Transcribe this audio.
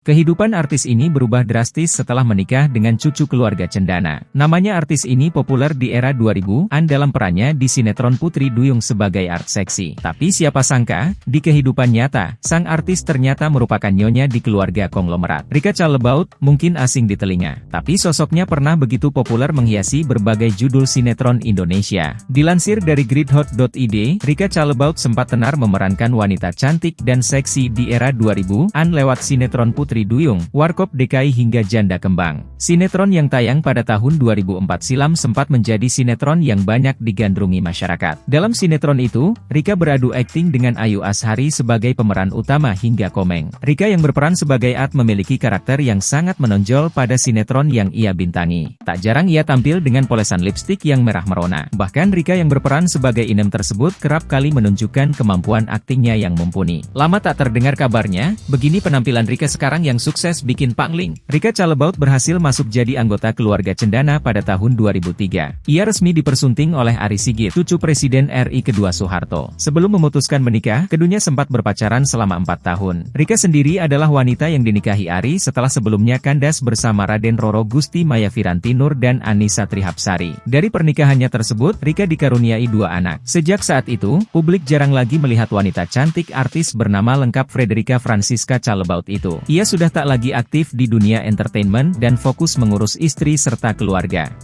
Kehidupan artis ini berubah drastis setelah menikah dengan cucu keluarga cendana. Namanya artis ini populer di era 2000-an dalam perannya di sinetron Putri Duyung sebagai art seksi. Tapi siapa sangka, di kehidupan nyata, sang artis ternyata merupakan nyonya di keluarga konglomerat. Rika Calebaut mungkin asing di telinga, tapi sosoknya pernah begitu populer menghiasi berbagai judul sinetron Indonesia. Dilansir dari gridhot.id, Rika Calebaut sempat tenar memerankan wanita cantik dan seksi di era 2000-an lewat sinetron Putri Duyung, Warkop DKI hingga Janda Kembang. Sinetron yang tayang pada tahun 2004 silam sempat menjadi sinetron yang banyak digandrungi masyarakat. Dalam sinetron itu, Rika beradu akting dengan Ayu Azhari sebagai pemeran utama hingga Komeng. Rika yang berperan sebagai At memiliki karakter yang sangat menonjol pada sinetron yang ia bintangi. Tak jarang ia tampil dengan polesan lipstik yang merah merona. Bahkan Rika yang berperan sebagai Inem tersebut kerap kali menunjukkan kemampuan aktingnya yang mumpuni. Lama tak terdengar kabarnya, begini penampilan Rika sekarang yang sukses bikin pangling. Rika Calebaut berhasil masuk jadi anggota keluarga cendana pada tahun 2003. Ia resmi dipersunting oleh Ari Sigit, cucu Presiden RI kedua Soeharto. Sebelum memutuskan menikah, keduanya sempat berpacaran selama 4 tahun. Rika sendiri adalah wanita yang dinikahi Ari setelah sebelumnya kandas bersama Raden Roro Gusti Maya Firanti Nur dan Annisa Trihapsari. Dari pernikahannya tersebut, Rika dikaruniai 2 anak. Sejak saat itu, publik jarang lagi melihat wanita cantik artis bernama lengkap Frederica Francisca Calebaut itu. Ia sudah tak lagi aktif di dunia entertainment dan fokus mengurus istri serta keluarga.